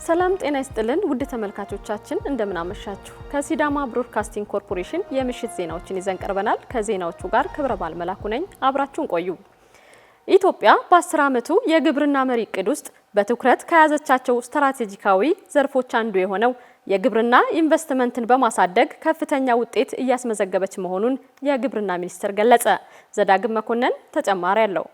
ሰላም ጤና ይስጥልን ውድ ተመልካቾቻችን እንደምን አመሻችሁ። ከሲዳማ ብሮድካስቲንግ ኮርፖሬሽን የምሽት ዜናዎችን ይዘን ቀርበናል። ከዜናዎቹ ጋር ክብረባል መላኩ ነኝ። አብራችሁን ቆዩ። ኢትዮጵያ በ10 ዓመቱ የግብርና መሪ እቅድ ውስጥ በትኩረት ከያዘቻቸው ስትራቴጂካዊ ዘርፎች አንዱ የሆነው የግብርና ኢንቨስትመንትን በማሳደግ ከፍተኛ ውጤት እያስመዘገበች መሆኑን የግብርና ሚኒስቴር ገለጸ። ዘዳግም መኮንን ተጨማሪ አለው።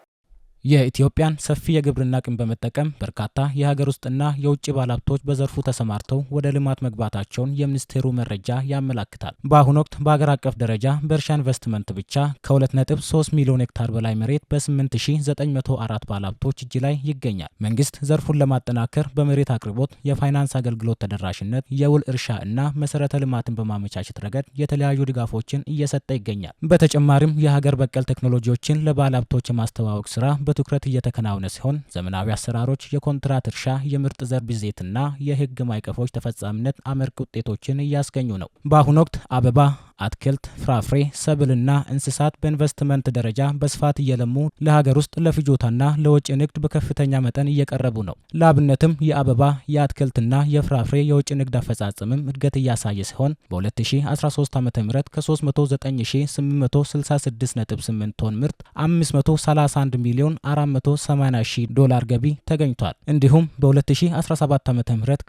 የኢትዮጵያን ሰፊ የግብርና አቅም በመጠቀም በርካታ የሀገር ውስጥና የውጭ ባለሀብቶች በዘርፉ ተሰማርተው ወደ ልማት መግባታቸውን የሚኒስቴሩ መረጃ ያመለክታል። በአሁኑ ወቅት በሀገር አቀፍ ደረጃ በእርሻ ኢንቨስትመንት ብቻ ከ2.3 ሚሊዮን ሄክታር በላይ መሬት በ8904 ባለሀብቶች እጅ ላይ ይገኛል። መንግስት ዘርፉን ለማጠናከር በመሬት አቅርቦት፣ የፋይናንስ አገልግሎት ተደራሽነት፣ የውል እርሻ እና መሰረተ ልማትን በማመቻቸት ረገድ የተለያዩ ድጋፎችን እየሰጠ ይገኛል። በተጨማሪም የሀገር በቀል ቴክኖሎጂዎችን ለባለሀብቶች የማስተዋወቅ ስራ በትኩረት እየተከናወነ ሲሆን ዘመናዊ አሰራሮች፣ የኮንትራት እርሻ፣ የምርጥ ዘር ብዜትና የህግ ማዕቀፎች ተፈጻሚነት አመርቂ ውጤቶችን እያስገኙ ነው። በአሁኑ ወቅት አበባ፣ አትክልት፣ ፍራፍሬ፣ ሰብልና እንስሳት በኢንቨስትመንት ደረጃ በስፋት እየለሙ ለሀገር ውስጥ ለፍጆታና ለወጪ ንግድ በከፍተኛ መጠን እየቀረቡ ነው። ለአብነትም የአበባ የአትክልትና የፍራፍሬ የውጭ ንግድ አፈጻጸምም እድገት እያሳየ ሲሆን በ2013 ዓ.ም ከ398,866.8 ቶን ምርት 531 ሚሊዮን 480 ሺህ ዶላር ገቢ ተገኝቷል። እንዲሁም በ2017 ዓ.ም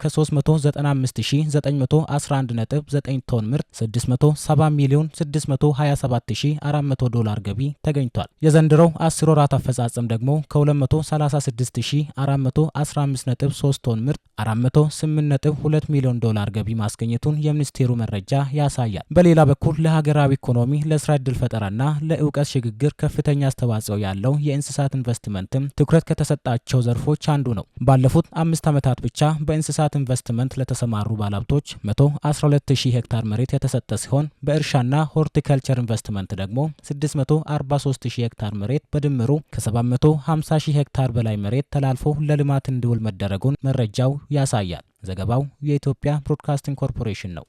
ከ395,911.9 ቶን ምርት 670 ሚሊዮን 627,400 ዶላር ገቢ ተገኝቷል። የዘንድሮው 10 ወራት አፈጻጸም ደግሞ ከ236,415.3 ቶን ምርት 408.2 ሚሊዮን ዶላር ገቢ ማስገኘቱን የሚኒስቴሩ መረጃ ያሳያል። በሌላ በኩል ለሀገራዊ ኢኮኖሚ ለስራ ዕድል ፈጠራና ለእውቀት ሽግግር ከፍተኛ አስተዋጽኦ ያለው የእንስሳት ኢንቨስትመንትም ትኩረት ከተሰጣቸው ዘርፎች አንዱ ነው። ባለፉት 5 ዓመታት ብቻ በእንስሳት ኢንቨስትመንት ለተሰማሩ ባለሀብቶች 112,000 ሄክታር መሬት የተሰጠ ሲሆን በእርሻና ሆርቲካልቸር ኢንቨስትመንት ደግሞ 643,000 ሄክታር መሬት በድምሩ ከ750,000 ሄክታር በላይ መሬት ተላልፎ ለልማት እንዲውል መደረጉን መረጃው ያሳያል። ዘገባው የኢትዮጵያ ብሮድካስቲንግ ኮርፖሬሽን ነው።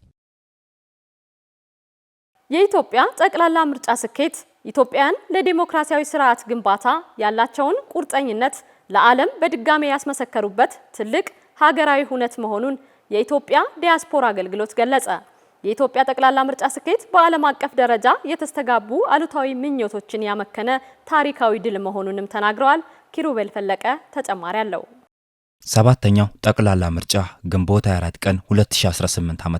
የኢትዮጵያ ጠቅላላ ምርጫ ስኬት ኢትዮጵያን ለዲሞክራሲያዊ ስርዓት ግንባታ ያላቸውን ቁርጠኝነት ለዓለም በድጋሚ ያስመሰከሩበት ትልቅ ሀገራዊ ሁነት መሆኑን የኢትዮጵያ ዲያስፖራ አገልግሎት ገለጸ። የኢትዮጵያ ጠቅላላ ምርጫ ስኬት በዓለም አቀፍ ደረጃ የተስተጋቡ አሉታዊ ምኞቶችን ያመከነ ታሪካዊ ድል መሆኑንም ተናግረዋል። ኪሩቤል ፈለቀ ተጨማሪ አለው። ሰባተኛው ጠቅላላ ምርጫ ግንቦት 24 ቀን 2018 ዓ.ም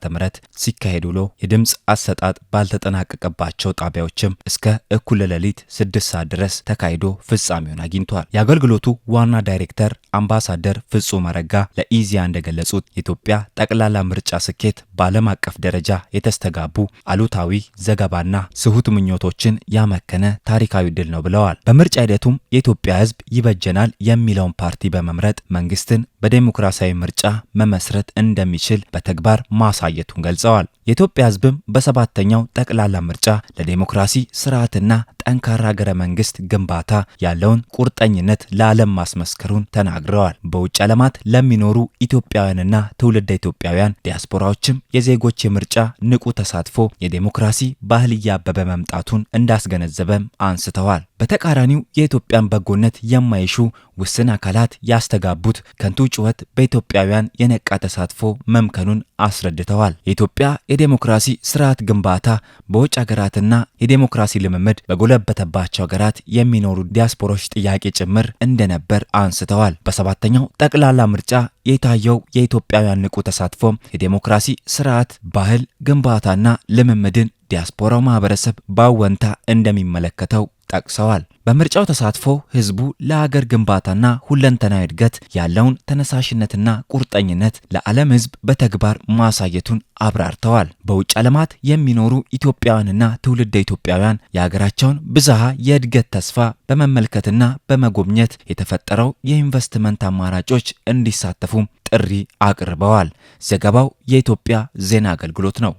ሲካሄድ ውሎ የድምጽ አሰጣጥ ባልተጠናቀቀባቸው ጣቢያዎችም እስከ እኩለ ሌሊት 6 ሰዓት ድረስ ተካሂዶ ፍጻሜውን አግኝቷል። የአገልግሎቱ ዋና ዳይሬክተር አምባሳደር ፍጹም አረጋ ለኢዜአ እንደገለጹት የኢትዮጵያ ጠቅላላ ምርጫ ስኬት በዓለም አቀፍ ደረጃ የተስተጋቡ አሉታዊ ዘገባና ስሁት ምኞቶችን ያመከነ ታሪካዊ ድል ነው ብለዋል። በምርጫ ሂደቱም የኢትዮጵያ ሕዝብ ይበጀናል የሚለውን ፓርቲ በመምረጥ መንግስትን በዴሞክራሲያዊ ምርጫ መመስረት እንደሚችል በተግባር ማሳየቱን ገልጸዋል። የኢትዮጵያ ሕዝብም በሰባተኛው ጠቅላላ ምርጫ ለዴሞክራሲ ስርዓትና ጠንካራ ሀገረ መንግስት ግንባታ ያለውን ቁርጠኝነት ለዓለም ማስመስከሩን ተናግረዋል። በውጭ ዓለማት ለሚኖሩ ኢትዮጵያውያንና ትውልደ ኢትዮጵያውያን ዲያስፖራዎችም የዜጎች የምርጫ ንቁ ተሳትፎ የዴሞክራሲ ባህል እያበበ መምጣቱን እንዳስገነዘበም አንስተዋል። በተቃራኒው የኢትዮጵያን በጎነት የማይሹ ውስን አካላት ያስተጋቡት ከንቱ ጩኸት በኢትዮጵያውያን የነቃ ተሳትፎ መምከኑን አስረድተዋል። የኢትዮጵያ የዴሞክራሲ ስርዓት ግንባታ በውጭ ሀገራትና የዴሞክራሲ ልምምድ በጎለበተባቸው ሀገራት የሚኖሩ ዲያስፖሮች ጥያቄ ጭምር እንደነበር አንስተዋል። በሰባተኛው ጠቅላላ ምርጫ የታየው የኢትዮጵያውያን ንቁ ተሳትፎ የዴሞክራሲ ስርዓት ባህል ግንባታና ልምምድን ዲያስፖራው ማህበረሰብ በአወንታ እንደሚመለከተው ጠቅሰዋል። በምርጫው ተሳትፎ ህዝቡ ለሀገር ግንባታና ሁለንተናዊ እድገት ያለውን ተነሳሽነትና ቁርጠኝነት ለዓለም ህዝብ በተግባር ማሳየቱን አብራርተዋል። በውጭ ዓለማት የሚኖሩ ኢትዮጵያውያንና ትውልደ ኢትዮጵያውያን የሀገራቸውን ብዝሃ የእድገት ተስፋ በመመልከትና በመጎብኘት የተፈጠረው የኢንቨስትመንት አማራጮች እንዲሳተፉ ጥሪ አቅርበዋል። ዘገባው የኢትዮጵያ ዜና አገልግሎት ነው።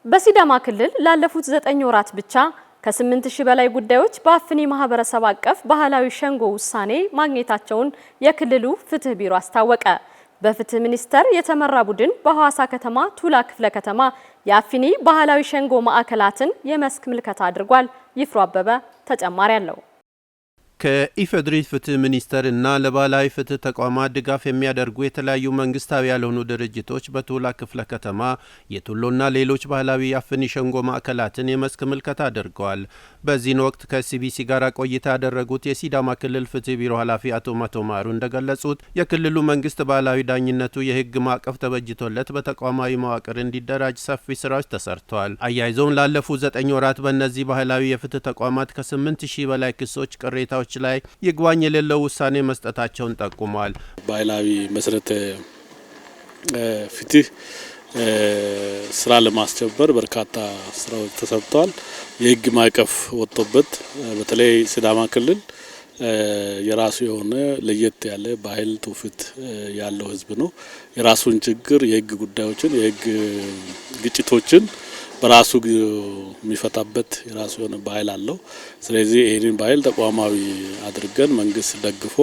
በሲዳማ ክልል ላለፉት 9 ወራት ብቻ ከ8000 በላይ ጉዳዮች በአፍኒ ማህበረሰብ አቀፍ ባህላዊ ሸንጎ ውሳኔ ማግኘታቸውን የክልሉ ፍትህ ቢሮ አስታወቀ። በፍትህ ሚኒስቴር የተመራ ቡድን በሐዋሳ ከተማ ቱላ ክፍለ ከተማ የአፍኒ ባህላዊ ሸንጎ ማዕከላትን የመስክ ምልከታ አድርጓል። ይፍሩ አበበ ተጨማሪ አለው። ከኢፌዴሪ ፍትህ ሚኒስቴር እና ለባህላዊ ፍትህ ተቋማት ድጋፍ የሚያደርጉ የተለያዩ መንግስታዊ ያልሆኑ ድርጅቶች በቱላ ክፍለ ከተማ የቱሎና ሌሎች ባህላዊ የአፍኒ ሸንጎ ማዕከላትን የመስክ ምልከታ አድርገዋል። በዚህን ወቅት ከሲቢሲ ጋር ቆይታ ያደረጉት የሲዳማ ክልል ፍትህ ቢሮ ኃላፊ አቶ ማቶማሩ እንደገለጹት የክልሉ መንግስት ባህላዊ ዳኝነቱ የህግ ማዕቀፍ ተበጅቶለት በተቋማዊ መዋቅር እንዲደራጅ ሰፊ ስራዎች ተሰርተዋል። አያይዘውም ላለፉት 9 ወራት በእነዚህ ባህላዊ የፍትህ ተቋማት ከ8000 በላይ ክሶች ቅሬታዎች ላይ ይግባኝ የሌለው ውሳኔ መስጠታቸውን ጠቁመዋል። ባህላዊ መሰረተ ፍትህ ስራ ለማስጀመር በርካታ ስራዎች ተሰርተዋል። የህግ ማዕቀፍ ወጥቶበት በተለይ ሲዳማ ክልል የራሱ የሆነ ለየት ያለ ባህል ትውፊት ያለው ህዝብ ነው። የራሱን ችግር የህግ ጉዳዮችን የህግ ግጭቶችን በራሱ የሚፈታበት የራሱ የሆነ ባህል አለው። ስለዚህ ይህንን ባህል ተቋማዊ አድርገን መንግስት ደግፎ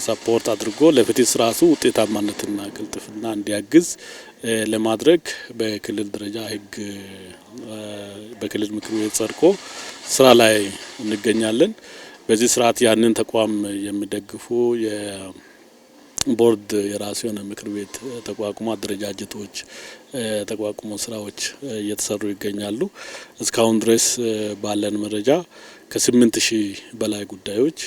ሰፖርት አድርጎ ለፍትህ ስራሱ ውጤታማነትና ቅልጥፍና እንዲያግዝ ለማድረግ በክልል ደረጃ ህግ በክልል ምክር ቤት ጸድቆ ስራ ላይ እንገኛለን። በዚህ ስርዓት ያንን ተቋም የሚደግፉ ቦርድ የራሱ የሆነ ምክር ቤት ተቋቁሞ አደረጃጀቶች ተቋቁሞ ስራዎች እየተሰሩ ይገኛሉ። እስካሁን ድረስ ባለን መረጃ ከ8000 በላይ ጉዳዮች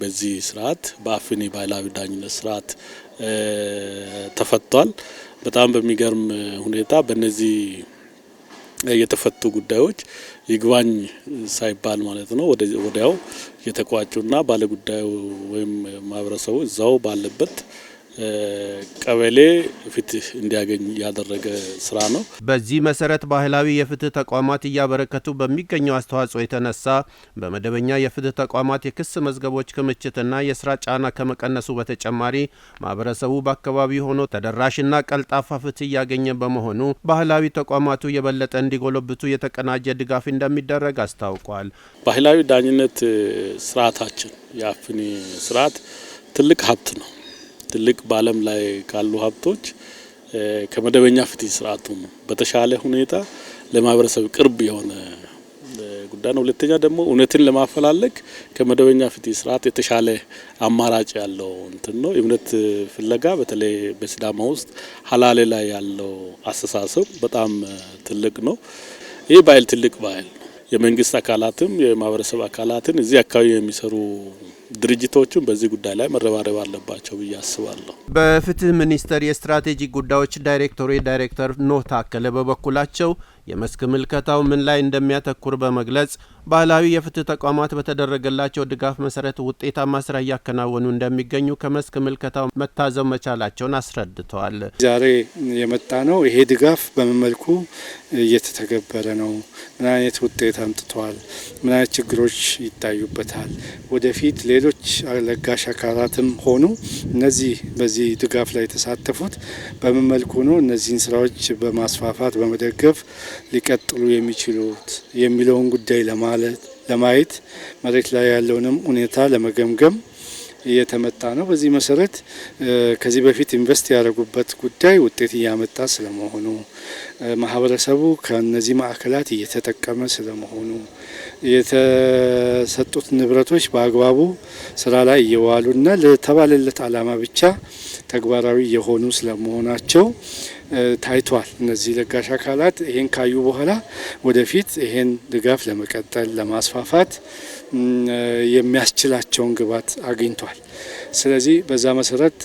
በዚህ ስርዓት በአፍኒ ባህላዊ ዳኝነት ስርዓት ተፈቷል። በጣም በሚገርም ሁኔታ በእነዚህ የተፈቱ ጉዳዮች ይግባኝ ሳይባል ማለት ነው ወዲያው የተቋጩና ባለጉዳዩ ወይም ማህበረሰቡ እዛው ባለበት ቀበሌ ፍትህ እንዲያገኝ ያደረገ ስራ ነው። በዚህ መሰረት ባህላዊ የፍትህ ተቋማት እያበረከቱ በሚገኘው አስተዋጽኦ የተነሳ በመደበኛ የፍትህ ተቋማት የክስ መዝገቦች ክምችትና የስራ ጫና ከመቀነሱ በተጨማሪ ማህበረሰቡ በአካባቢው ሆኖ ተደራሽና ቀልጣፋ ፍትህ እያገኘ በመሆኑ ባህላዊ ተቋማቱ የበለጠ እንዲጎለብቱ የተቀናጀ ድጋፍ እንደሚደረግ አስታውቋል። ባህላዊ ዳኝነት ስርዓታችን የአፍኒ ስርዓት ትልቅ ሀብት ነው። ትልቅ በዓለም ላይ ካሉ ሀብቶች ከመደበኛ ፍትህ ስርዓቱ በተሻለ ሁኔታ ለማህበረሰብ ቅርብ የሆነ ጉዳይ ነው። ሁለተኛ ደግሞ እውነትን ለማፈላለግ ከመደበኛ ፍትህ ስርዓት የተሻለ አማራጭ ያለው እንትን ነው። እውነት ፍለጋ በተለይ በሲዳማ ውስጥ ሀላሌ ላይ ያለው አስተሳሰብ በጣም ትልቅ ነው። ይህ ባህል ትልቅ ባህል ነው። የመንግስት አካላትም የማህበረሰብ አካላትን እዚህ አካባቢ የሚሰሩ ድርጅቶችን በዚህ ጉዳይ ላይ መረባረብ አለባቸው ብዬ አስባለሁ። በፍትህ ሚኒስቴር የስትራቴጂክ ጉዳዮች ዳይሬክተር ኖህ ታከለ በበኩላቸው የመስክ ምልከታው ምን ላይ እንደሚያተኩር በመግለጽ ባህላዊ የፍትህ ተቋማት በተደረገላቸው ድጋፍ መሰረት ውጤታማ ስራ እያከናወኑ እንደሚገኙ ከመስክ ምልከታው መታዘብ መቻላቸውን አስረድተዋል። ዛሬ የመጣ ነው ይሄ ድጋፍ በምን መልኩ እየተተገበረ ነው፣ ምን አይነት ውጤት አምጥቷል፣ ምን አይነት ችግሮች ይታዩበታል፣ ወደፊት ሌሎች ለጋሽ አካላትም ሆኑ እነዚህ በዚህ ድጋፍ ላይ የተሳተፉት በምን መልኩ ነው እነዚህን ስራዎች በማስፋፋት በመደገፍ ሊቀጥሉ የሚችሉት የሚለውን ጉዳይ ለማየት መሬት ላይ ያለውንም ሁኔታ ለመገምገም እየተመጣ ነው። በዚህ መሰረት ከዚህ በፊት ኢንቨስት ያደረጉበት ጉዳይ ውጤት እያመጣ ስለመሆኑ ማህበረሰቡ ከነዚህ ማዕከላት እየተጠቀመ ስለመሆኑ የተሰጡት ንብረቶች በአግባቡ ስራ ላይ እየዋሉና ለተባለለት ዓላማ ብቻ ተግባራዊ የሆኑ ስለመሆናቸው ታይቷል። እነዚህ ለጋሽ አካላት ይሄን ካዩ በኋላ ወደፊት ይሄን ድጋፍ ለመቀጠል ለማስፋፋት የሚያስችላቸውን ግብዓት አግኝቷል። ስለዚህ በዛ መሰረት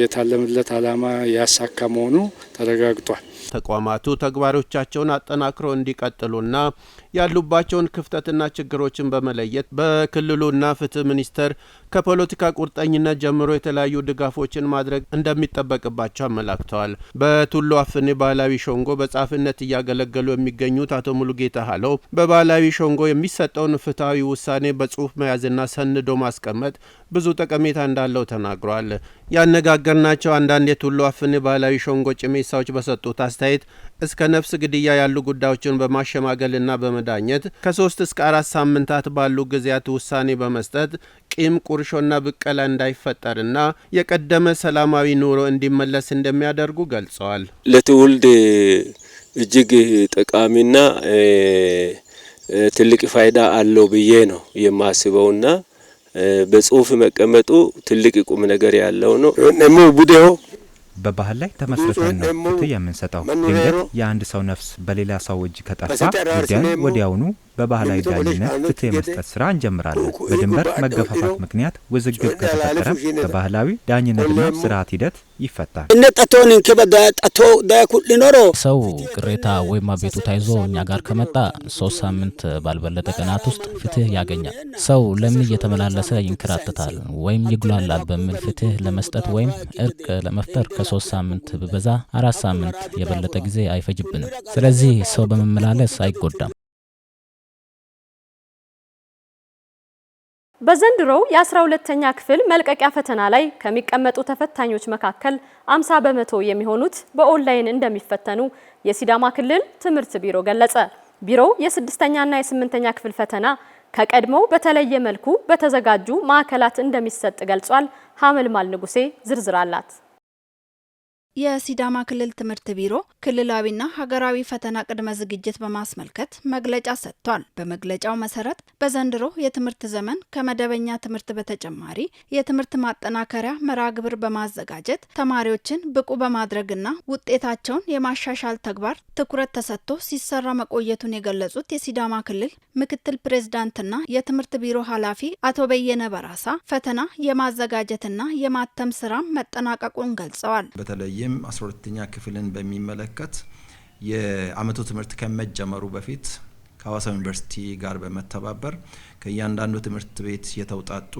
የታለመለት ዓላማ ያሳካ መሆኑ ተረጋግጧል። ተቋማቱ ተግባሮቻቸውን አጠናክረው እንዲቀጥሉና ያሉባቸውን ክፍተትና ችግሮችን በመለየት በክልሉና ፍትህ ሚኒስቴር ከፖለቲካ ቁርጠኝነት ጀምሮ የተለያዩ ድጋፎችን ማድረግ እንደሚጠበቅባቸው አመላክተዋል። በቱሎ አፍኒ ባህላዊ ሸንጎ በጻፍነት እያገለገሉ የሚገኙት አቶ ሙሉጌታ ሀለው በባህላዊ ሸንጎ የሚሰጠውን ፍትሐዊ ውሳኔ በጽሁፍ መያዝና ሰንዶ ማስቀመጥ ብዙ ጠቀሜታ እንዳለው ተናግሯል። ያነጋገርናቸው አንዳንድ የቱሎ አፍኒ ባህላዊ ሸንጎ ጭሜሳዎች በሰጡት አስተያየት እስከ ነፍስ ግድያ ያሉ ጉዳዮችን በማሸማገልና በመዳኘት ከ3 እስከ 4 ሳምንታት ባሉ ጊዜያት ውሳኔ በመስጠት ቂም ቁርሾና ብቀላ እንዳይፈጠርና የቀደመ ሰላማዊ ኑሮ እንዲመለስ እንደሚያደርጉ ገልጸዋል። ለትውልድ እጅግ ጠቃሚና ትልቅ ፋይዳ አለው ብዬ ነው የማስበውና በጽሁፍ መቀመጡ ትልቅ ቁም ነገር ያለው ነው። በባህል ላይ ተመስርተን ነው ፍትህ የምንሰጠው። ድንገት የአንድ ሰው ነፍስ በሌላ ሰው እጅ ከጠፋ ጉዳዩን ወዲያውኑ በባህላዊ ዳኝነት ፍትህ የመስጠት ስራ እንጀምራለን። በድንበር መገፋፋት ምክንያት ውዝግብ ከተፈጠረ በባህላዊ ዳኝነትና ስርዓት ሂደት ይፈታል። ሰው ቅሬታ ወይም አቤቱታ ይዞ እኛ ጋር ከመጣ 3 ሳምንት ባልበለጠ ቀናት ውስጥ ፍትህ ያገኛል። ሰው ለምን እየተመላለሰ ይንከራተታል ወይም ይጉላላል በሚል ፍትህ ለመስጠት ወይም እርቅ ለመፍጠር ከ3 ሳምንት በበዛ 4 ሳምንት የበለጠ ጊዜ አይፈጅብንም። ስለዚህ ሰው በመመላለስ አይጎዳም። በዘንድሮው የ12ኛ ክፍል መልቀቂያ ፈተና ላይ ከሚቀመጡ ተፈታኞች መካከል 50 በመቶ የሚሆኑት በኦንላይን እንደሚፈተኑ የሲዳማ ክልል ትምህርት ቢሮ ገለጸ። ቢሮው የ6ኛና የ8ኛ ክፍል ፈተና ከቀድሞው በተለየ መልኩ በተዘጋጁ ማዕከላት እንደሚሰጥ ገልጿል። ሀመልማል ንጉሴ ዝርዝር አላት። የሲዳማ ክልል ትምህርት ቢሮ ክልላዊና ሀገራዊ ፈተና ቅድመ ዝግጅት በማስመልከት መግለጫ ሰጥቷል። በመግለጫው መሰረት በዘንድሮ የትምህርት ዘመን ከመደበኛ ትምህርት በተጨማሪ የትምህርት ማጠናከሪያ መርሃ ግብር በማዘጋጀት ተማሪዎችን ብቁ በማድረግና ውጤታቸውን የማሻሻል ተግባር ትኩረት ተሰጥቶ ሲሰራ መቆየቱን የገለጹት የሲዳማ ክልል ምክትል ፕሬዝዳንትና የትምህርት ቢሮ ኃላፊ አቶ በየነ በራሳ ፈተና የማዘጋጀትና የማተም ስራ መጠናቀቁን ገልጸዋል። በተለይም 12ኛ ክፍልን በሚመለከት የአመቱ ትምህርት ከመጀመሩ በፊት ከሐዋሳ ዩኒቨርሲቲ ጋር በመተባበር ከእያንዳንዱ ትምህርት ቤት የተውጣጡ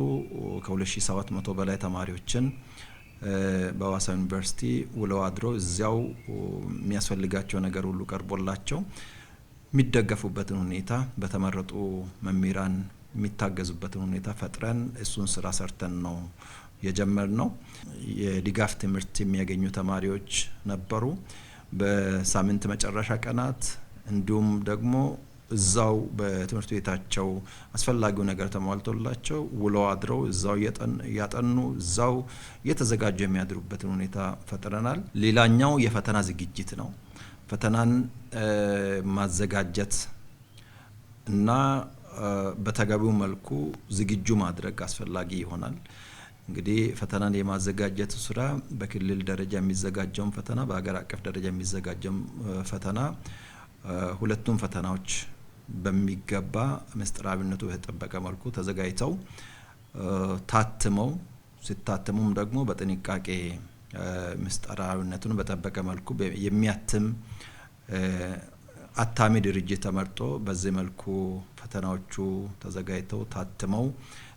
ከ2700 በላይ ተማሪዎችን በሐዋሳ ዩኒቨርሲቲ ውለው አድሮ እዚያው የሚያስፈልጋቸው ነገር ሁሉ ቀርቦላቸው የሚደገፉበትን ሁኔታ በተመረጡ መምህራን የሚታገዙበትን ሁኔታ ፈጥረን እሱን ስራ ሰርተን ነው የጀመር ነው። የድጋፍ ትምህርት የሚያገኙ ተማሪዎች ነበሩ። በሳምንት መጨረሻ ቀናት እንዲሁም ደግሞ እዛው በትምህርት ቤታቸው አስፈላጊው ነገር ተሟልቶላቸው ውለው አድረው እዛው ያጠኑ እዛው እየተዘጋጁ የሚያድሩበትን ሁኔታ ፈጥረናል። ሌላኛው የፈተና ዝግጅት ነው። ፈተናን ማዘጋጀት እና በተገቢው መልኩ ዝግጁ ማድረግ አስፈላጊ ይሆናል። እንግዲህ ፈተናን የማዘጋጀት ስራ በክልል ደረጃ የሚዘጋጀውን ፈተና በሀገር አቀፍ ደረጃ የሚዘጋጀው ፈተና ሁለቱም ፈተናዎች በሚገባ ምስጢራዊነቱ የተጠበቀ መልኩ ተዘጋጅተው ታትመው ሲታተሙም ደግሞ በጥንቃቄ ምስጢራዊነቱን በጠበቀ መልኩ የሚያትም አታሚ ድርጅት ተመርጦ በዚህ መልኩ ፈተናዎቹ ተዘጋጅተው ታትመው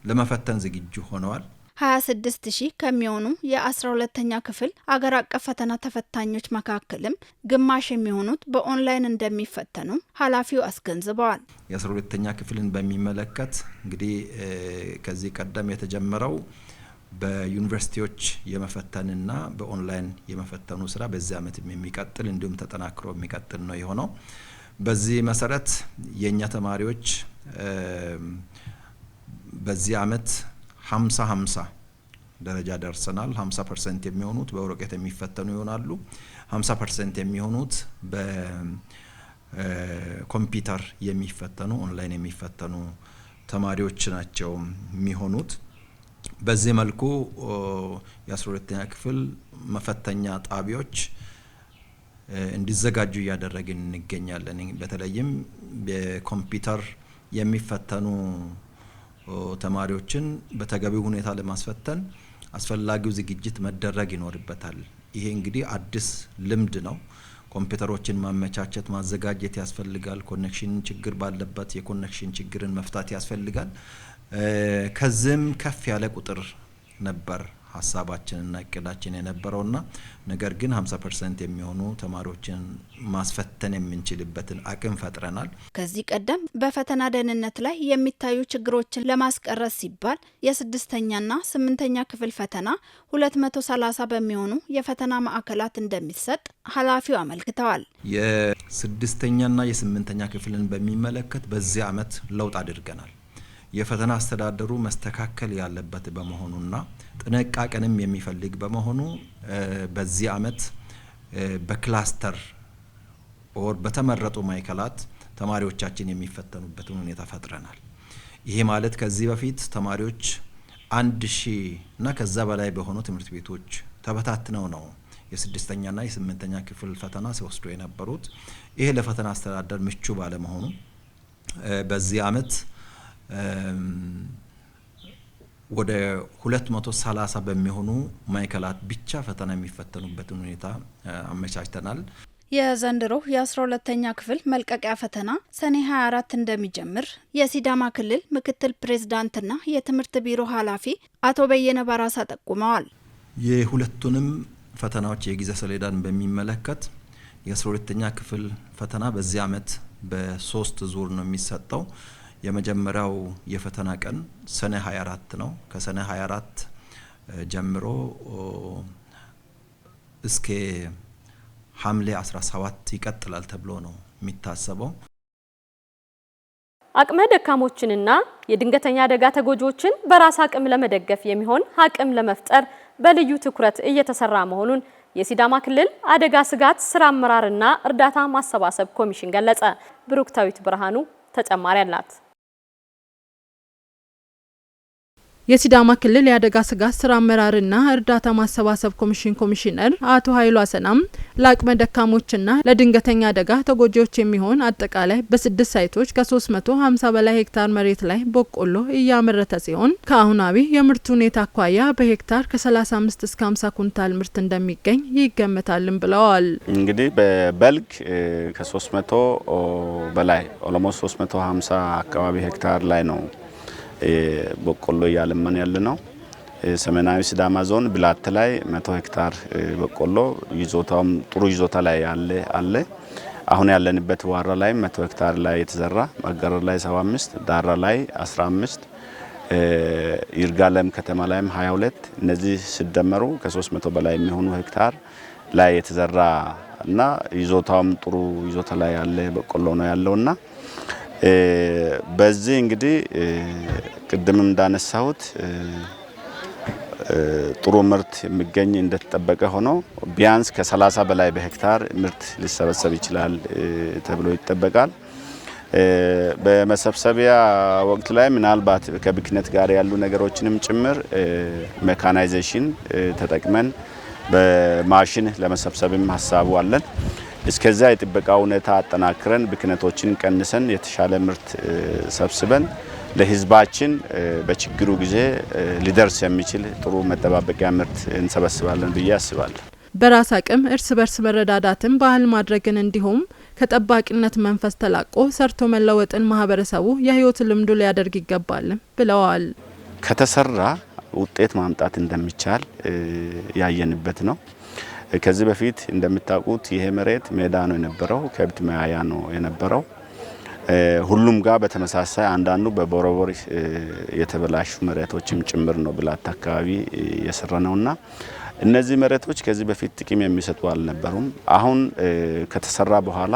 ለመፈተን ዝግጁ ሆነዋል። 26,000 ከሚሆኑ የ12ኛ ክፍል አገር አቀፍ ፈተና ተፈታኞች መካከልም ግማሽ የሚሆኑት በኦንላይን እንደሚፈተኑ ኃላፊው አስገንዝበዋል። የ12ኛ ክፍልን በሚመለከት እንግዲህ ከዚህ ቀደም የተጀመረው በዩኒቨርሲቲዎች የመፈተንና በኦንላይን የመፈተኑ ስራ በዚህ ዓመት የሚቀጥል እንዲሁም ተጠናክሮ የሚቀጥል ነው የሆነው። በዚህ መሰረት የኛ ተማሪዎች በዚህ ዓመት 50-50 ደረጃ ደርሰናል። 50% የሚሆኑት በወረቀት የሚፈተኑ ይሆናሉ። 50% የሚሆኑት በኮምፒውተር የሚፈተኑ ኦንላይን የሚፈተኑ ተማሪዎች ናቸው የሚሆኑት። በዚህ መልኩ የ12ኛ ክፍል መፈተኛ ጣቢያዎች እንዲዘጋጁ እያደረግን እንገኛለን። በተለይም በኮምፒውተር የሚፈተኑ ተማሪዎችን በተገቢው ሁኔታ ለማስፈተን አስፈላጊው ዝግጅት መደረግ ይኖርበታል። ይሄ እንግዲህ አዲስ ልምድ ነው። ኮምፒውተሮችን ማመቻቸት ማዘጋጀት ያስፈልጋል። ኮኔክሽን ችግር ባለበት የኮኔክሽን ችግርን መፍታት ያስፈልጋል። ከዚህም ከፍ ያለ ቁጥር ነበር ሀሳባችንና እቅዳችን የነበረውና ነገር ግን 50% የሚሆኑ ተማሪዎችን ማስፈተን የምንችልበትን አቅም ፈጥረናል። ከዚህ ቀደም በፈተና ደህንነት ላይ የሚታዩ ችግሮችን ለማስቀረት ሲባል የ6ኛና 8ኛ ክፍል ፈተና 230 በሚሆኑ የፈተና ማዕከላት እንደሚሰጥ ኃላፊው አመልክተዋል። የ6ኛና የ8ኛ ክፍልን በሚመለከት በዚህ ዓመት ለውጥ አድርገናል። የፈተና አስተዳደሩ መስተካከል ያለበት በመሆኑና ጥንቃቄንም የሚፈልግ በመሆኑ በዚህ ዓመት በክላስተር ኦር በተመረጡ ማዕከላት ተማሪዎቻችን የሚፈተኑበትን ሁኔታ ፈጥረናል። ይሄ ማለት ከዚህ በፊት ተማሪዎች 1000 እና ከዛ በላይ በሆኑ ትምህርት ቤቶች ተበታትነው ነው የ6ኛና የ8ኛ ክፍል ፈተና ሲወስዱ የነበሩት። ይሄ ለፈተና አስተዳደር ምቹ ባለመሆኑ በዚህ አመት ወደ 230 በሚሆኑ ማዕከላት ብቻ ፈተና የሚፈተኑበትን ሁኔታ አመቻችተናል። የዘንድሮ የ12ኛ ክፍል መልቀቂያ ፈተና ሰኔ 24 እንደሚጀምር የሲዳማ ክልል ምክትል ፕሬዝዳንትና የትምህርት ቢሮ ኃላፊ አቶ በየነ ባራሳ ጠቁመዋል። የሁለቱንም ፈተናዎች የጊዜ ሰሌዳን በሚመለከት የ12ኛ ክፍል ፈተና በዚህ አመት በ3 ዙር ነው የሚሰጠው። የመጀመሪያው የፈተና ቀን ሰኔ 24 ነው። ከሰኔ 24 ጀምሮ እስከ ሐምሌ 17 ይቀጥላል ተብሎ ነው የሚታሰበው። አቅመ ደካሞችንና የድንገተኛ አደጋ ተጎጂዎችን በራስ አቅም ለመደገፍ የሚሆን አቅም ለመፍጠር በልዩ ትኩረት እየተሰራ መሆኑን የሲዳማ ክልል አደጋ ስጋት ስራ አመራርና እርዳታ ማሰባሰብ ኮሚሽን ገለጸ። ብሩክታዊት ብርሃኑ ተጨማሪ አላት። የሲዳማ ክልል የአደጋ ስጋት ስራ አመራርና እርዳታ ማሰባሰብ ኮሚሽን ኮሚሽነር አቶ ኃይሉ አሰናም ለአቅመ ደካሞችና ለድንገተኛ አደጋ ተጎጂዎች የሚሆን አጠቃላይ በ6 ሳይቶች ከ350 በላይ ሄክታር መሬት ላይ በቆሎ እያመረተ ሲሆን ከአሁናዊ የምርት ሁኔታ አኳያ በሄክታር ከ35 እስከ 50 ኩንታል ምርት እንደሚገኝ ይገመታልም ብለዋል። እንግዲህ በበልግ ከ300 በላይ ኦልሞስት 350 አካባቢ ሄክታር ላይ ነው በቆሎ ያለመን ያለ ነው። ሰሜናዊ ሲዳማ ዞን ብላት ላይ 100 ሄክታር በቆሎ ይዞታውም ጥሩ ይዞታ ላይ አለ። አሁን ያለንበት ዋራ ላይ 100 ሄክታር ላይ የተዘራ፣ ማገረ ላይ 75፣ ዳራ ላይ 15፣ ይርጋለም ከተማ ላይም 22 እነዚህ ሲደመሩ ከ300 በላይ የሚሆኑ ሄክታር ላይ የተዘራ እና ይዞታውም ጥሩ ይዞታ ላይ ያለ በቆሎ ነው ያለውና በዚህ እንግዲህ ቅድም እንዳነሳሁት ጥሩ ምርት የሚገኝ እንደተጠበቀ ሆኖ ቢያንስ ከ30 በላይ በሄክታር ምርት ሊሰበሰብ ይችላል ተብሎ ይጠበቃል። በመሰብሰቢያ ወቅት ላይ ምናልባት ከብክነት ጋር ያሉ ነገሮችንም ጭምር ሜካናይዜሽን ተጠቅመን በማሽን ለመሰብሰብም ሀሳቡ አለን። እስከዛ የጥበቃ ሁኔታ አጠናክረን ብክነቶችን ቀንሰን የተሻለ ምርት ሰብስበን ለህዝባችን በችግሩ ጊዜ ሊደርስ የሚችል ጥሩ መጠባበቂያ ምርት እንሰበስባለን ብዬ አስባለሁ። በራስ አቅም እርስ በርስ መረዳዳትን ባህል ማድረግን እንዲሁም ከጠባቂነት መንፈስ ተላቆ ሰርቶ መለወጥን ማህበረሰቡ የህይወት ልምዱ ሊያደርግ ይገባል ብለዋል። ከተሰራ ውጤት ማምጣት እንደሚቻል ያየንበት ነው። ከዚህ በፊት እንደምታውቁት ይሄ መሬት ሜዳ ነው የነበረው፣ ከብት መያያ ነው የነበረው። ሁሉም ጋር በተመሳሳይ አንዳንዱ በቦረቦር የተበላሹ መሬቶችም ጭምር ነው ብላት አካባቢ የሰራ ነውና እነዚህ መሬቶች ከዚህ በፊት ጥቅም የሚሰጡ አልነበሩም። አሁን ከተሰራ በኋላ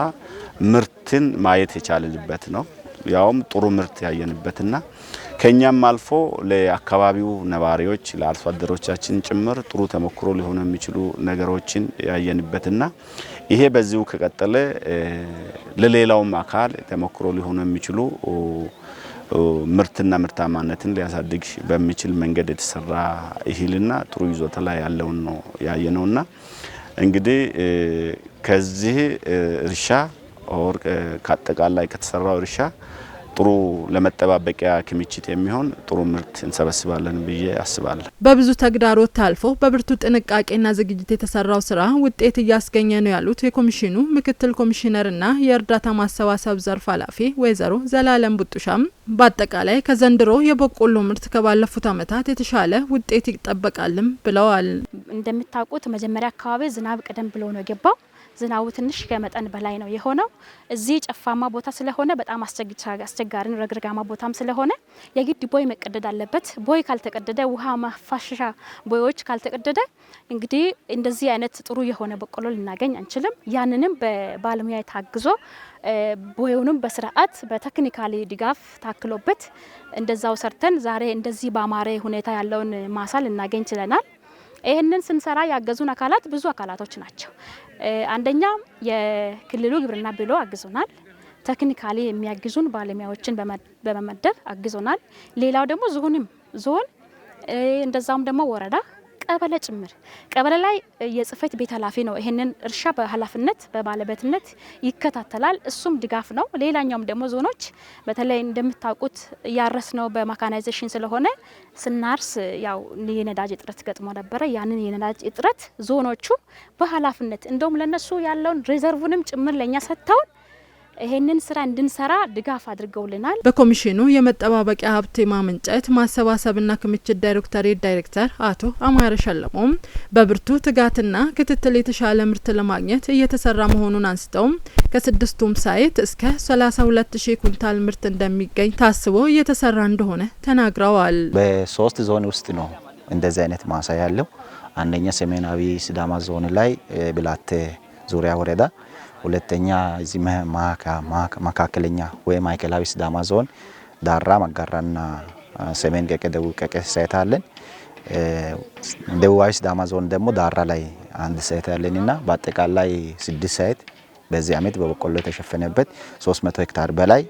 ምርትን ማየት የቻለንበት ነው። ያውም ጥሩ ምርት ያየንበትና ከኛም አልፎ ለአካባቢው ነዋሪዎች ለአርሶ አደሮቻችን ጭምር ጥሩ ተሞክሮ ሊሆኑ የሚችሉ ነገሮችን ያየንበትና ይሄ በዚሁ ከቀጠለ ለሌላውም አካል ተሞክሮ ሊሆኑ የሚችሉ ምርትና ምርታማነትን ሊያሳድግ በሚችል መንገድ የተሰራ እህልና ጥሩ ይዞታ ላይ ያለውን ነው ያየነውና እንግዲህ ከዚህ እርሻ ኦር ከአጠቃላይ ከተሰራው እርሻ ጥሩ ለመጠባበቂያ ክምችት የሚሆን ጥሩ ምርት እንሰበስባለን ብዬ አስባለሁ። በብዙ ተግዳሮት ታልፎ በብርቱ ጥንቃቄና ዝግጅት የተሰራው ስራ ውጤት እያስገኘ ነው ያሉት የኮሚሽኑ ምክትል ኮሚሽነርና የእርዳታ ማሰባሰብ ዘርፍ ኃላፊ ወይዘሮ ዘላለም ቡጡሻም በአጠቃላይ ከዘንድሮ የበቆሎ ምርት ከባለፉት ዓመታት የተሻለ ውጤት ይጠበቃልም ብለዋል። እንደምታውቁት መጀመሪያ አካባቢ ዝናብ ቀደም ብሎ ነው የገባው። ዝናቡ ትንሽ ከመጠን በላይ ነው የሆነው። እዚህ ጨፋማ ቦታ ስለሆነ በጣም አስቸጋሪ ረግረጋማ ቦታም ስለሆነ የግድ ቦይ መቀደድ አለበት። ቦይ ካልተቀደደ ውሃ ማፋሻ ቦዮች ካልተቀደደ እንግዲህ እንደዚህ አይነት ጥሩ የሆነ በቆሎ ልናገኝ አንችልም። ያንንም በባለሙያ ታግዞ ቦዩንም በስርዓት በቴክኒካሊ ድጋፍ ታክሎበት እንደዛው ሰርተን ዛሬ እንደዚህ በአማረ ሁኔታ ያለውን ማሳ ልናገኝ ችለናል። ይህንን ስንሰራ ያገዙን አካላት ብዙ አካላቶች ናቸው። አንደኛ የክልሉ ግብርና ቢሮ አግዞናል። ቴክኒካሊ የሚያግዙን ባለሙያዎችን በመመደብ አግዞናል። ሌላው ደግሞ ዞን እንደዛውም ደግሞ ወረዳ ቀበሌ ጭምር ቀበሌ ላይ የጽህፈት ቤት ኃላፊ ነው ይሄንን እርሻ በኃላፊነት በባለቤትነት ይከታተላል። እሱም ድጋፍ ነው። ሌላኛውም ደግሞ ዞኖች በተለይ እንደምታውቁት ያረስ ነው በሜካናይዜሽን ስለሆነ ስናርስ ያው የነዳጅ እጥረት ገጥሞ ነበረ። ያንን የነዳጅ እጥረት ዞኖቹ በኃላፊነት እንደውም ለነሱ ያለውን ሪዘርቭንም ጭምር ለኛ ሰጥተውን ይሄንን ስራ እንድንሰራ ድጋፍ አድርገውልናል። በኮሚሽኑ የመጠባበቂያ ሀብት ማመንጨት ማሰባሰብና ክምችት ዳይሬክተር አቶ አማረ ሸለሞም በብርቱ ትጋትና ክትትል የተሻለ ምርት ለማግኘት እየተሰራ መሆኑን አንስተው ከስድስቱም ሳይት እስከ 32000 ኩንታል ምርት እንደሚገኝ ታስቦ እየተሰራ እንደሆነ ተናግረዋል። በሶስት ዞን ውስጥ ነው እንደዚህ አይነት ማሳ ያለው። አንደኛ ሰሜናዊ ሲዳማ ዞን ላይ ብላቴ ዙሪያ ወረዳ፣ ሁለተኛ እዚህ መካከለኛ ወይ ማዕከላዊ ሲዳማ ዞን ዳራ መጋራና ሰሜን ቀቄ ደቡብ ቀቄ ሳይት አለን። ደቡባዊ ሲዳማ ዞን ደግሞ ዳራ ላይ አንድ ሳይት አለንና በአጠቃላይ 6 ሳይት በዚህ አመት በበቆሎ ተሸፈነበት 300 ሄክታር በላይ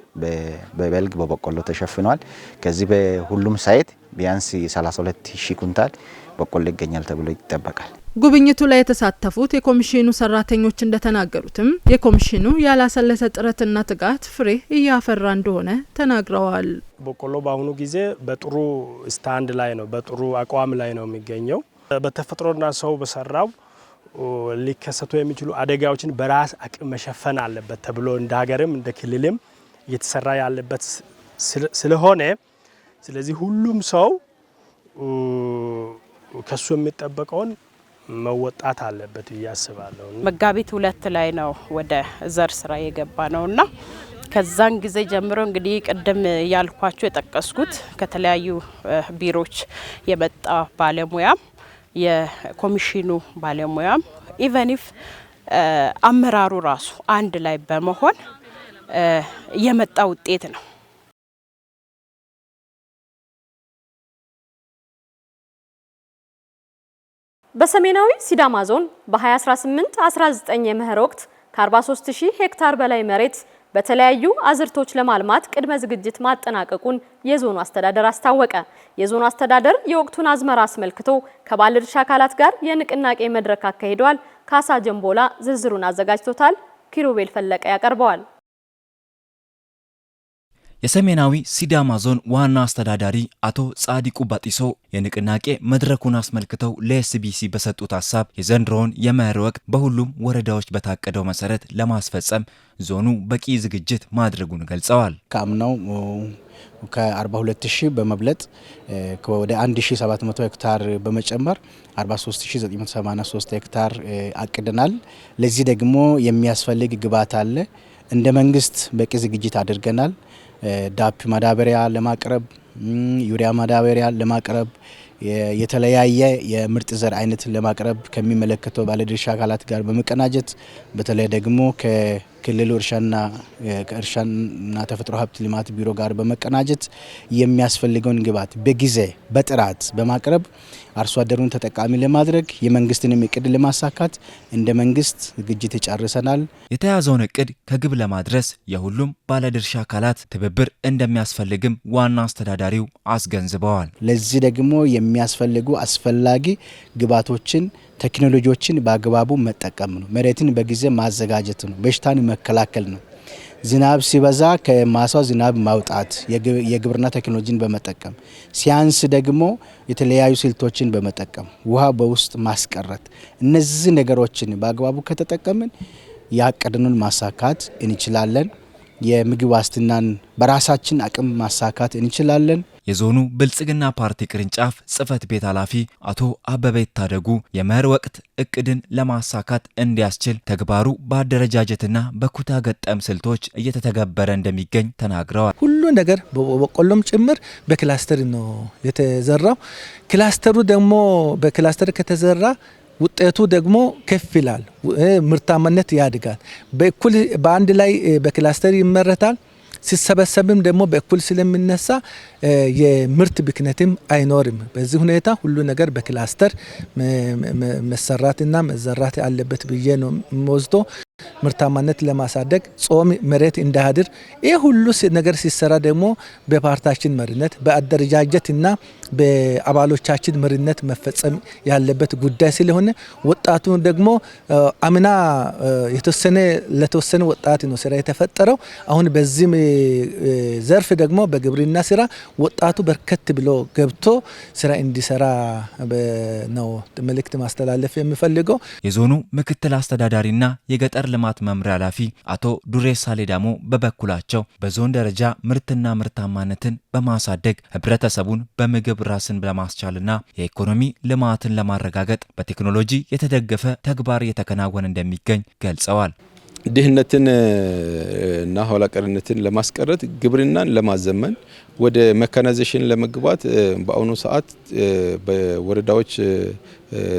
በበልግ በበቆሎ ተሸፍኗል። ከዚህ በሁሉም ሳይት ቢያንስ 32000 ኩንታል በቆሎ ይገኛል ተብሎ ይጠበቃል። ጉብኝቱ ላይ የተሳተፉት የኮሚሽኑ ሰራተኞች እንደተናገሩትም የኮሚሽኑ ያላሰለሰ ጥረትና ትጋት ፍሬ እያፈራ እንደሆነ ተናግረዋል። በቆሎ በአሁኑ ጊዜ በጥሩ ስታንድ ላይ ነው፣ በጥሩ አቋም ላይ ነው የሚገኘው። በተፈጥሮና ሰው በሰራው ሊከሰቱ የሚችሉ አደጋዎችን በራስ አቅም መሸፈን አለበት ተብሎ እንደ ሀገርም እንደ ክልልም እየተሰራ ያለበት ስለሆነ ስለዚህ ሁሉም ሰው ከሱ የሚጠበቀውን መወጣት አለበት ያስባለሁ። መጋቢት 2 ላይ ነው ወደ ዘር ስራ የገባ ነውና ከዛን ጊዜ ጀምሮ እንግዲህ ቀደም ያልኳችሁ የጠቀስኩት ከተለያዩ ቢሮዎች የመጣ ባለሙያም የኮሚሽኑ ባለሙያም ኢቨኒፍ አመራሩ ራሱ አንድ ላይ በመሆን የመጣ ውጤት ነው። በሰሜናዊ ሲዳማ ዞን በ2018-19 የመኸር ወቅት ከ43000 ሄክታር በላይ መሬት በተለያዩ አዝርቶች ለማልማት ቅድመ ዝግጅት ማጠናቀቁን የዞኑ አስተዳደር አስታወቀ። የዞኑ አስተዳደር የወቅቱን አዝመራ አስመልክቶ ከባለድርሻ አካላት ጋር የንቅናቄ መድረክ አካሂደዋል። ካሳ ጀምቦላ ዝርዝሩን አዘጋጅቶታል። ኪሩቤል ፈለቀ ያቀርበዋል። የሰሜናዊ ሲዳማ ዞን ዋና አስተዳዳሪ አቶ ጻዲቁ ባጢሶ የንቅናቄ መድረኩን አስመልክተው ለኤስቢሲ በሰጡት ሀሳብ የዘንድሮውን የመኸር ወቅት በሁሉም ወረዳዎች በታቀደው መሰረት ለማስፈጸም ዞኑ በቂ ዝግጅት ማድረጉን ገልጸዋል። ከአምናው ከ42000 በመብለጥ ወደ 1700 ሄክታር በመጨመር 43983 ሄክታር አቅደናል። ለዚህ ደግሞ የሚያስፈልግ ግብዓት አለ። እንደ መንግስት በቂ ዝግጅት አድርገናል። ዳፕ ማዳበሪያ ለማቅረብ፣ ዩሪያ ማዳበሪያ ለማቅረብ፣ የተለያየ የምርጥ ዘር አይነት ለማቅረብ ከሚመለከተው ባለድርሻ አካላት ጋር በመቀናጀት በተለይ ደግሞ ከክልሉ እርሻና ተፈጥሮ ሀብት ልማት ቢሮ ጋር በመቀናጀት የሚያስፈልገውን ግብዓት በጊዜ በጥራት በማቅረብ አርሶ አደሩን ተጠቃሚ ለማድረግ የመንግስትንም እቅድ ለማሳካት እንደ መንግስት ዝግጅት ጨርሰናል። የተያዘውን እቅድ ከግብ ለማድረስ የሁሉም ባለድርሻ አካላት ትብብር እንደሚያስፈልግም ዋና አስተዳዳሪው አስገንዝበዋል። ለዚህ ደግሞ የሚያስፈልጉ አስፈላጊ ግብዓቶችን ቴክኖሎጂዎችን በአግባቡ መጠቀም ነው። መሬትን በጊዜ ማዘጋጀት ነው። በሽታን መከላከል ነው። ዝናብ ሲበዛ ከማሳው ዝናብ ማውጣት የግብርና ቴክኖሎጂን በመጠቀም ሲያንስ ደግሞ የተለያዩ ስልቶችን በመጠቀም ውሃ በውስጥ ማስቀረት፣ እነዚህ ነገሮችን በአግባቡ ከተጠቀምን ያቀድነውን ማሳካት እንችላለን። የምግብ ዋስትናን በራሳችን አቅም ማሳካት እንችላለን። የዞኑ ብልጽግና ፓርቲ ቅርንጫፍ ጽህፈት ቤት ኃላፊ አቶ አበበ ይታደጉ የመኸር ወቅት እቅድን ለማሳካት እንዲያስችል ተግባሩ በአደረጃጀትና በኩታ ገጠም ስልቶች እየተተገበረ እንደሚገኝ ተናግረዋል። ሁሉ ነገር በቆሎም ጭምር በክላስተር ነው የተዘራው። ክላስተሩ ደግሞ በክላስተር ከተዘራ ውጤቱ ደግሞ ከፍ ይላል፣ ምርታማነት ያድጋል። በእኩል በአንድ ላይ በክላስተር ይመረታል። ሲሰበሰብም ደግሞ በእኩል ስለሚነሳ የምርት ብክነትም አይኖርም። በዚህ ሁኔታ ሁሉ ነገር በክላስተር መሰራትና መዘራት አለበት ብዬ ነው የምወስደው። ምርታማነት ለማሳደግ ጾም መሬት እንዳያድር ይህ ሁሉ ነገር ሲሰራ ደግሞ በፓርቲያችን መሪነት በአደረጃጀትና በአባሎቻችን መሪነት መፈጸም ያለበት ጉዳይ ስለሆነ ወጣቱ ደግሞ አምና ለተወሰነ ወጣት ነው ስራ የተፈጠረው። አሁን በዚህ ዘርፍ ደግሞ በግብርና ስራ ወጣቱ በርከት ብሎ ገብቶ ስራ እንዲሰራ ነው መልእክት ማስተላለፍ የሚፈልገው። የዞኑ ምክትል አስተዳዳሪና የገጠር ልማት መምሪያ ኃላፊ አቶ ዱሬሳ ሌዳሞ በበኩላቸው በዞን ደረጃ ምርትና ምርታማነትን በማሳደግ ህብረተሰቡን በምግብ ራስን ለማስቻልና የኢኮኖሚ ልማትን ለማረጋገጥ በቴክኖሎጂ የተደገፈ ተግባር እየተከናወነ እንደሚገኝ ገልጸዋል። ድህነትን እና ኋላ ቀርነትን ለማስቀረት ግብርናን ለማዘመን ወደ መካናይዜሽን ለመግባት በአሁኑ ሰዓት በወረዳዎች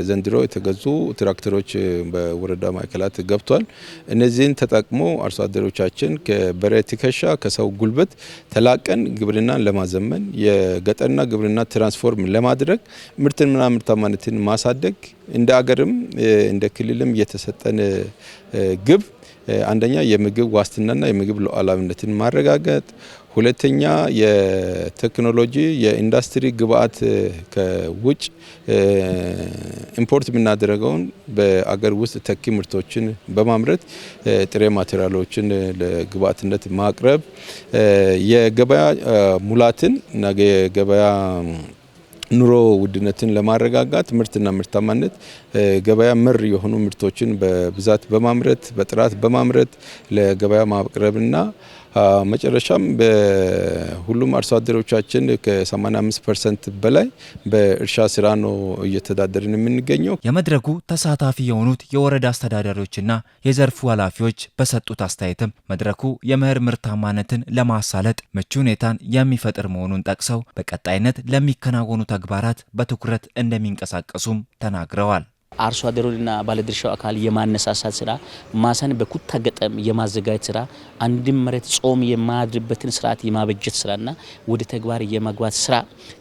ዘንድሮ የተገዙ ትራክተሮች በወረዳ ማዕከላት ገብቷል። እነዚህን ተጠቅሞ አርሶ አደሮቻችን ከበሬ ትከሻ ከሰው ጉልበት ተላቀን ግብርናን ለማዘመን የገጠርና ግብርና ትራንስፎርም ለማድረግ ምርትና ምርታማነትን ማሳደግ እንደ አገርም እንደ ክልልም የተሰጠን ግብ አንደኛ የምግብ ዋስትናና የምግብ ሉዓላዊነትን ማረጋገጥ፣ ሁለተኛ የቴክኖሎጂ የኢንዱስትሪ ግብአት ከውጭ ኢምፖርት የምናደርገውን በአገር ውስጥ ተኪ ምርቶችን በማምረት ጥሬ ማቴሪያሎችን ለግብአትነት ማቅረብ፣ የገበያ ሙላትን እና የገበያ ኑሮ ውድነትን ለማረጋጋት ምርትና ምርታማነት ገበያ መር የሆኑ ምርቶችን በብዛት በማምረት በጥራት በማምረት ለገበያ ማቅረብና መጨረሻም በሁሉም አርሶ አደሮቻችን ከ85% በላይ በእርሻ ስራ ነው እየተዳደርን የምንገኘው። የመድረኩ ተሳታፊ የሆኑት የወረዳ አስተዳዳሪዎችና የዘርፉ ኃላፊዎች በሰጡት አስተያየትም መድረኩ የመኸር ምርታማነትን ለማሳለጥ ምቹ ሁኔታን የሚፈጥር መሆኑን ጠቅሰው በቀጣይነት ለሚከናወኑ ተግባራት በትኩረት እንደሚንቀሳቀሱም ተናግረዋል። አርሶ አደሩንና ባለድርሻው አካል የማነሳሳት ስራ፣ ማሳን በኩታ ገጠም የማዘጋጀት ስራ፣ አንድም መሬት ጾም የማያድርበትን ስርዓት የማበጀት ስራና ወደ ተግባር የማግባት ስራ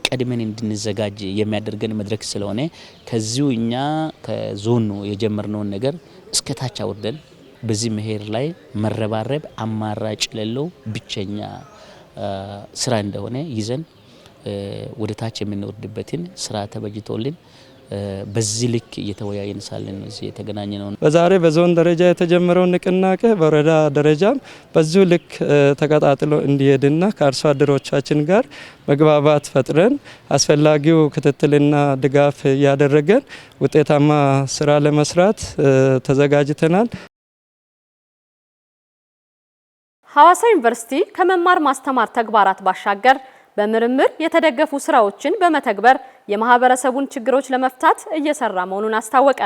ቀድመን እንድንዘጋጅ የሚያደርገን መድረክ ስለሆነ ከዚሁ እኛ ከዞኑ የጀመርነውን ነገር እስከታች አውርደን በዚህ መኸር ላይ መረባረብ አማራጭ የሌለው ብቸኛ ስራ እንደሆነ ይዘን ወደ ታች የምንወርድበትን ስራ ተበጅቶልን በዚህ ልክ እየተወያየን ሳለን እዚህ የተገናኘ ነው። በዛሬ በዞን ደረጃ የተጀመረው ንቅናቄ በወረዳ ደረጃም በዚሁ ልክ ተቀጣጥሎ እንዲሄድና ከአርሶ አደሮቻችን ጋር መግባባት ፈጥረን አስፈላጊው ክትትልና ድጋፍ እያደረገን ውጤታማ ስራ ለመስራት ተዘጋጅተናል። ሐዋሳ ዩኒቨርሲቲ ከመማር ማስተማር ተግባራት ባሻገር በምርምር የተደገፉ ስራዎችን በመተግበር የማህበረሰቡን ችግሮች ለመፍታት እየሰራ መሆኑን አስታወቀ።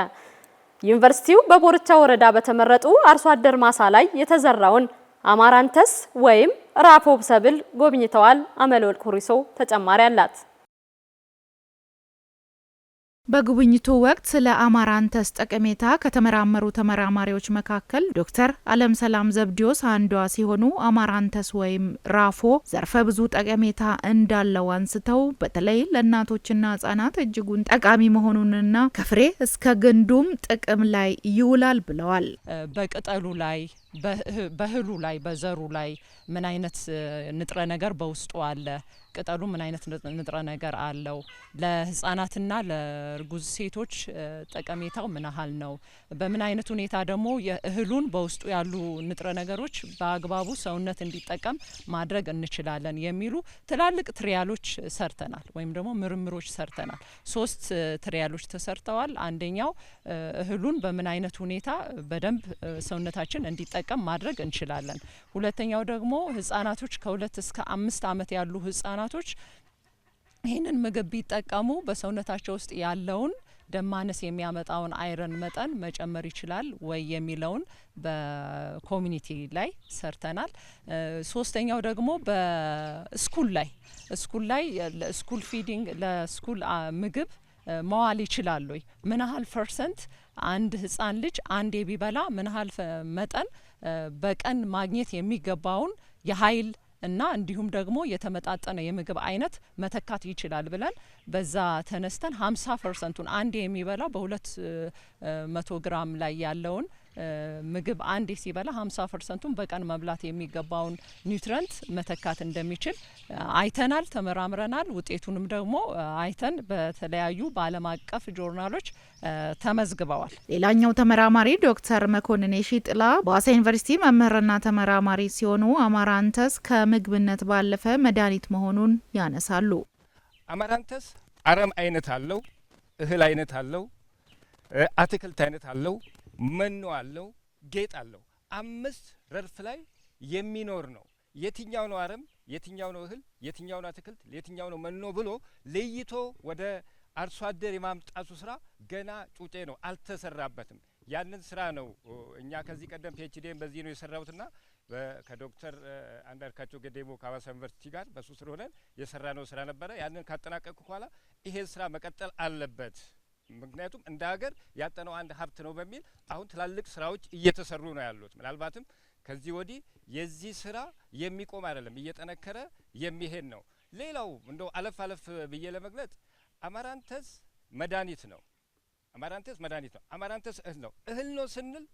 ዩኒቨርሲቲው በቦርቻ ወረዳ በተመረጡ አርሶ አደር ማሳ ላይ የተዘራውን አማራንተስ ወይም ራፎብ ሰብል ጎብኝተዋል። አመለወልቅ ሁሪሶ ተጨማሪ አላት። በጉብኝቱ ወቅት ስለ አማራንተስ ጠቀሜታ ከተመራመሩ ተመራማሪዎች መካከል ዶክተር አለም ሰላም ዘብዲዮስ አንዷ ሲሆኑ አማራንተስ ወይም ራፎ ዘርፈ ብዙ ጠቀሜታ እንዳለው አንስተው በተለይ ለእናቶችና ህጻናት እጅጉን ጠቃሚ መሆኑንና ከፍሬ እስከ ግንዱም ጥቅም ላይ ይውላል ብለዋል። በቅጠሉ ላይ በእህሉ ላይ በዘሩ ላይ ምን አይነት ንጥረ ነገር በውስጡ አለ፣ ቅጠሉ ምን አይነት ንጥረ ነገር አለው፣ ለህፃናትና ለእርጉዝ ሴቶች ጠቀሜታው ምን ያህል ነው፣ በምን አይነት ሁኔታ ደግሞ የእህሉን በውስጡ ያሉ ንጥረ ነገሮች በአግባቡ ሰውነት እንዲጠቀም ማድረግ እንችላለን የሚሉ ትላልቅ ትሪያሎች ሰርተናል ወይም ደግሞ ምርምሮች ሰርተናል። 3 ትሪያሎች ተሰርተዋል። አንደኛው እህሉን በምን አይነት ሁኔታ በደንብ ሰውነታችን እንዲጠቀም ማድረግ እንችላለን። ሁለተኛው ደግሞ ህጻናቶች ከ2 እስከ 5 ዓመት ያሉ ህጻናቶች ይህንን ምግብ ቢጠቀሙ በሰውነታቸው ውስጥ ያለውን ደም ማነስ የሚያመጣውን አይረን መጠን መጨመር ይችላል ወይ የሚለውን በኮሚኒቲ ላይ ሰርተናል። ሶስተኛው ደግሞ በስኩል ላይ ለስኩል ፊዲንግ ለስኩል ምግብ መዋል ይችላል ወይ፣ ምን ያህል ፐርሰንት አንድ ህጻን ልጅ አንዴ ቢበላ ምን ያህል መጠን በቀን ማግኘት የሚገባውን የኃይል እና እንዲሁም ደግሞ የተመጣጠነ የምግብ አይነት መተካት ይችላል ብለን በዛ ተነስተን 50%ን አንዴ የሚበላው በ200 ግራም ላይ ያለውን ምግብ አንዴ ሲበላ 50%ን በቀን መብላት የሚገባውን ኒውትሪየንት መተካት እንደሚችል አይተናል፣ ተመራምረናል። ውጤቱንም ደግሞ አይተን በተለያዩ በዓለም አቀፍ ጆርናሎች ተመዝግበዋል። ሌላኛው ተመራማሪ ዶክተር መኮንን የሺጥላ በሐዋሳ ዩኒቨርሲቲ መምህርና ተመራማሪ ሲሆኑ አማራንተስ ከምግብነት ባለፈ መድኃኒት መሆኑን ያነሳሉ። አማራንተስ አረም አይነት አለው፣ እህል አይነት አለው፣ አትክልት አይነት አለው፣ መኖ አለው፣ ጌጥ አለው። 5 ረድፍ ላይ የሚኖር ነው። የትኛው ነው አረም፣ የትኛው ነው እህል፣ የትኛው ነው አትክልት፣ የትኛው ነው መኖ ብሎ ለይቶ ወደ አርሶ አደር የማምጣቱ ስራ ገና ጩጬ ነው፣ አልተሰራበትም። ያንን ስራ ነው እኛ ከዚህ ቀደም ፒኤችዲን በዚህ ነው የሰራሁትና ከዶክተር አንዳርካቸው ገዴሞ ከሐዋሳ ዩኒቨርሲቲ ጋር በሱ ስር ሆነን የሰራነው ስራ ነበረ። ያንን ካጠናቀቅኩ በኋላ ይሄን ስራ መቀጠል አለበት፣ ምክንያቱም እንደ ሀገር ያጠነው አንድ ሀብት ነው በሚል አሁን ትላልቅ ስራዎች እየተሰሩ ነው ያሉት። ምናልባትም ከዚህ ወዲህ የዚህ ስራ የሚቆም አይደለም፣ እየጠነከረ የሚሄድ ነው። ሌላው እንደው አለፍ አለፍ ብዬ ለመግለጥ አማራንተስ መድኃኒት ነው። አማራንተስ መድኃኒት ነው። አማራንተስ እህል ነው። እህል ነው ስንል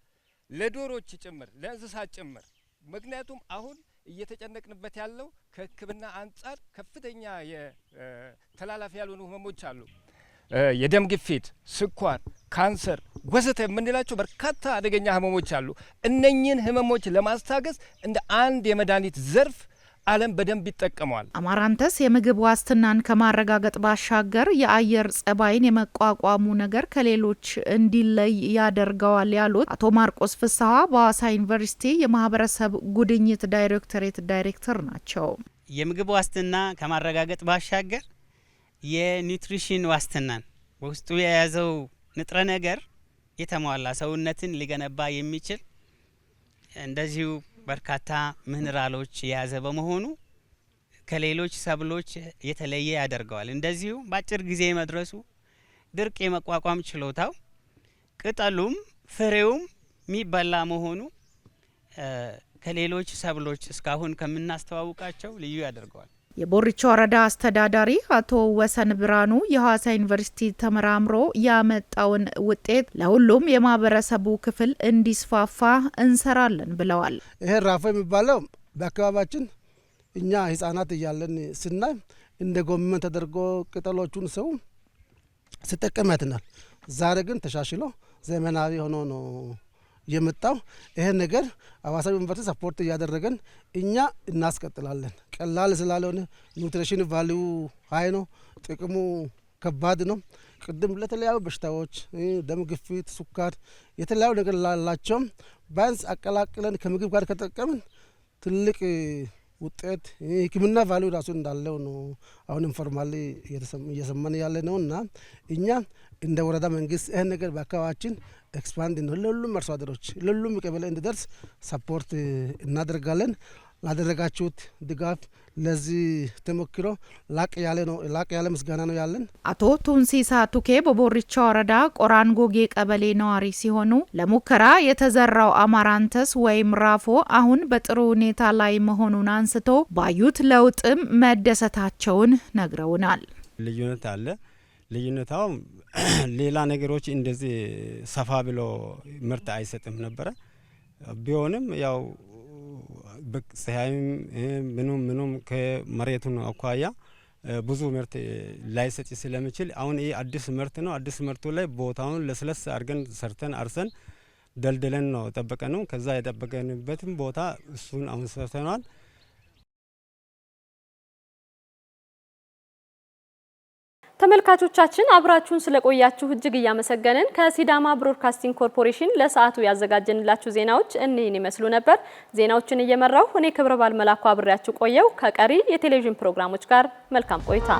ለዶሮች ጭምር ለእንስሳት ጭምር። ምክንያቱም አሁን እየተጨነቅንበት ያለው ከሕክምና አንጻር ከፍተኛ የተላላፊ ያልሆኑ ህመሞች አሉ። የደም ግፊት፣ ስኳር፣ ካንሰር ወዘተ የምንላቸው በርካታ አደገኛ ህመሞች አሉ። እነኚህን ህመሞች ለማስታገስ እንደ አንድ የመድኃኒት ዘርፍ ዓለም በደንብ ይጠቀመዋል። አማራንተስ የምግብ ዋስትናን ከማረጋገጥ ባሻገር የአየር ጸባይን የመቋቋሙ ነገር ከሌሎች እንዲለይ ያደርገዋል ያሉት አቶ ማርቆስ ፍስሐ በሐዋሳ ዩኒቨርሲቲ የማህበረሰብ ጉድኝት ዳይሬክቶሬት ዳይሬክተር ናቸው። የምግብ ዋስትና ከማረጋገጥ ባሻገር የኒውትሪሽን ዋስትናን በውስጡ የያዘው ንጥረ ነገር የተሟላ ሰውነትን ሊገነባ የሚችል እንደዚሁ በርካታ ሚነራሎች የያዘ በመሆኑ ከሌሎች ሰብሎች የተለየ ያደርገዋል። እንደዚሁ በአጭር ጊዜ መድረሱ፣ ድርቅ የመቋቋም ችሎታው፣ ቅጠሉም ፍሬውም የሚበላ መሆኑ ከሌሎች ሰብሎች እስካሁን ከምናስተዋውቃቸው ልዩ ያደርገዋል። የቦሪቾ ወረዳ አስተዳዳሪ አቶ ወሰን ብራኑ የሐዋሳ ዩኒቨርሲቲ ተመራምሮ ያመጣውን ውጤት ለሁሉም የማህበረሰቡ ክፍል እንዲስፋፋ እንሰራለን ብለዋል። ይሄ ራፎ የሚባለው በአካባቢያችን እኛ ህጻናት እያለን ስናይ እንደ ጎመን ተደርጎ ቅጠሎቹን ሰው ሲጠቀማትናል። ዛሬ ግን ተሻሽሎ ዘመናዊ ሆኖ ነው የመጣው። ይሄ ነገር ሐዋሳ ዩኒቨርሲቲ ሰፖርት እያደረገን እኛ እናስቀጥላለን። ቀላል ስላልሆነ ኒውትሪሽን ቫልዩ ሀይ ነው፣ ጥቅሙ ከባድ ነው። ቅድም ለተለያዩ በሽታዎች ደም ግፊት፣ ሱካር የተለያዩ ነገር ላላቸው ቢያንስ አቀላቅለን ከምግብ ጋር ከጠቀምን ትልቅ ውጤት ሕክምና ቫልዩ ራሱ እንዳለው ነው አሁን ኢንፎርማሊ እየሰማን ያለ ነው። እና እኛ እንደ ወረዳ መንግስት ይህን ነገር በአካባቢያችን ኤክስፓንድ ነው ለሁሉም አርሶ አደሮች ለሁሉም ቀበሌ እንዲደርስ ሰፖርት እናደርጋለን። ላደረጋችሁት ድጋፍ ለዚህ ተሞክሮ ላቅ ያለ ምስጋና ነው ያለን። አቶ ቱንሲሳ ቱኬ በቦሪቻ ወረዳ ቆራንጎጌ ቀበሌ ነዋሪ ሲሆኑ ለሙከራ የተዘራው አማራንተስ ወይም ራፎ አሁን በጥሩ ሁኔታ ላይ መሆኑን አንስቶ ባዩት ለውጥም መደሰታቸውን ነግረውናል። ልዩነት አለ። ልዩነታው ሌላ ነገሮች እንደዚህ ሰፋ ብሎ ምርት አይሰጥም ነበረ። ቢሆንም ያው በፀሐይም ምኑም ከመሬቱን አኳያ ብዙ ምርት ላይሰጥ ስለሚችል አሁን ይህ አዲስ ምርት ነው። አዲስ ምርቱ ላይ ቦታውን ለስለስ አድርገን ሰርተን አርሰን ደልድለን ነው ጠበቀ ነው። ከዛ የጠበቀንበትም ቦታ እሱን አሁን ሰርተናል። ተመልካቾቻችን አብራችሁን ስለቆያችሁ እጅግ እያመሰገንን ከሲዳማ ብሮድካስቲንግ ኮርፖሬሽን ለሰዓቱ ያዘጋጀንላችሁ ዜናዎች እነዚህን ይመስሉ ነበር። ዜናዎችን እየመራው እኔ ክብረ ባል መላኩ አብሬያችሁ ቆየው። ከቀሪ የቴሌቪዥን ፕሮግራሞች ጋር መልካም ቆይታ